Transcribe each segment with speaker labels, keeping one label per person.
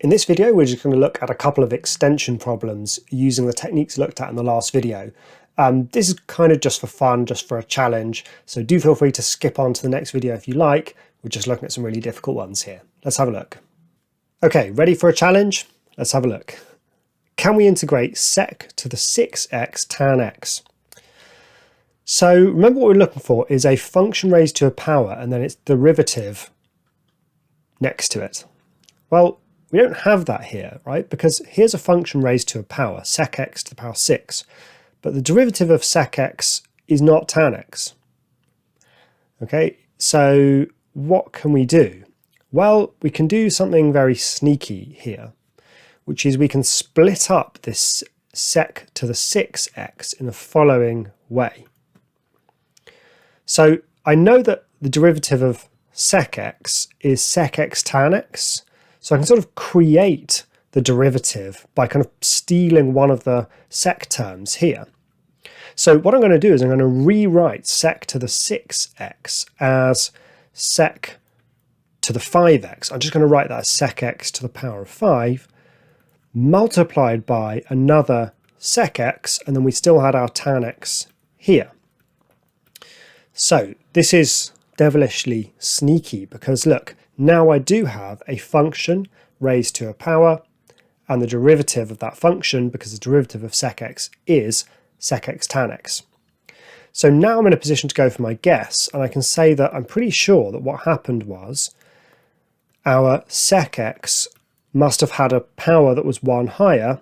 Speaker 1: In this video, we're just going to look at a couple of extension problems using the techniques looked at in the last video. This is kind of just for fun, just for a challenge, so do feel free to skip on to the next video if you like. We're just looking at some really difficult ones here. Let's have a look. Okay, ready for a challenge? Let's have a look. Can we integrate sec to the 6x tan x? So remember what we're looking for is a function raised to a power and then its derivative next to it. Well, we don't have that here, right? Because here's a function raised to a power, sec x to the power 6, but the derivative of sec x is not tan x. Okay, so what can we do? Well, we can do something very sneaky here, which is we can split up this sec to the 6x in the following way. So I know that the derivative of sec x is sec x tan x, so I can sort of create the derivative by kind of stealing one of the sec terms here. So what I'm going to do is I'm going to rewrite sec to the 6x as sec to the 5x. I'm just going to write that as sec x to the power of 5 multiplied by another sec x, and then we still had our tan x here. So this is devilishly sneaky because look, now I do have a function raised to a power and the derivative of that function, because the derivative of sec x is sec x tan x. So now I'm in a position to go for my guess, and I can say that I'm pretty sure that what happened was our sec x must have had a power that was 1 higher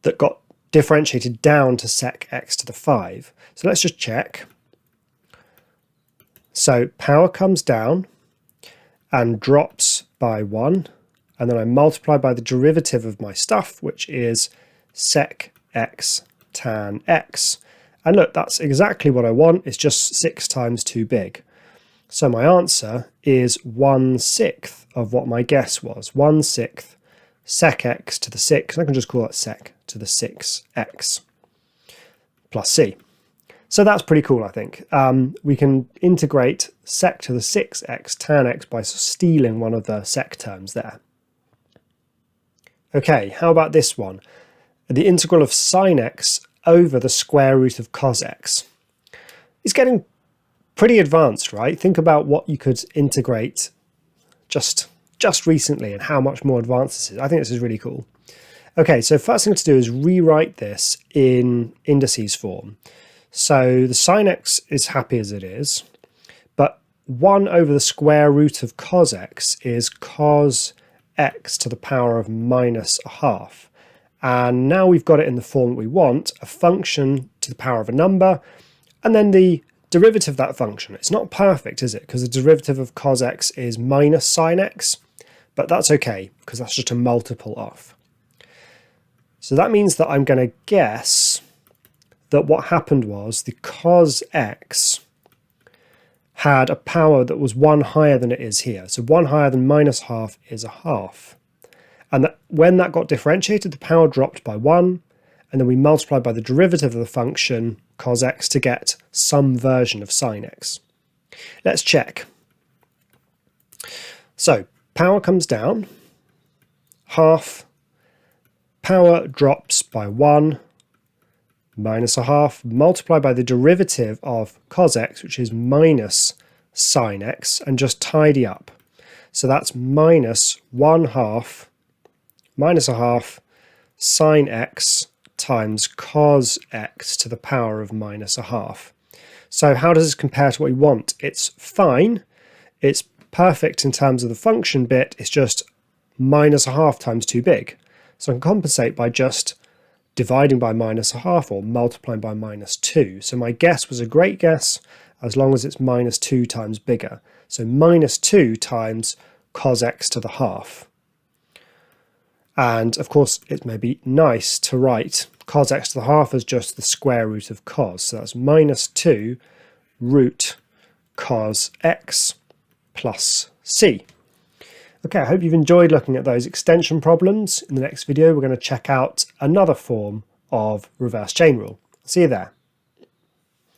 Speaker 1: that got differentiated down to sec x to the 5. So let's just check. So power comes down and drops by 1, and then I multiply by the derivative of my stuff, which is sec x tan x. And look, that's exactly what I want. It's just 6 times too big. So my answer is 1/6 of what my guess was. 1/6 sec x to the 6. I can just call it sec to the 6x plus c. So that's pretty cool, I think. We can integrate sec to the 6x tan x by stealing one of the sec terms there. Okay, how about this one? The integral of sine x over the square root of cos x. It's getting pretty advanced, right? Think about what you could integrate just recently and how much more advanced this is. I think this is really cool. Okay, so first thing to do is rewrite this in indices form. So the sine x is happy as it is, but 1 over the square root of cos x is cos x to the power of minus a half. And now we've got it in the form that we want, a function to the power of a number, and then the derivative of that function. It's not perfect, is it? Because the derivative of cos x is minus sine x, but that's okay, because that's just a multiple of. So that means that I'm going to guess that what happened was the cos x had a power that was 1 higher than it is here. So 1 higher than minus half is a half. And that when that got differentiated, the power dropped by 1, and then we multiplied by the derivative of the function cos x to get some version of sine x. Let's check. So power comes down, half, power drops by 1, minus a half, multiplied by the derivative of cos x, which is minus sine x, and just tidy up. So that's minus 1/2 minus a half sine x times cos x to the power of minus a half. So how does this compare to what we want? It's fine. It's perfect in terms of the function bit. It's just minus a half times too big. So I can compensate by just dividing by minus a half or multiplying by minus 2. So my guess was a great guess as long as it's minus 2 times bigger. So minus 2 times cos x to the half. And of course, it may be nice to write cos x to the half as just the square root of cos. So that's minus 2 root cos x plus c. Okay, I hope you've enjoyed looking at those extension problems. In the next video, we're going to check out another form of reverse chain rule. See you there.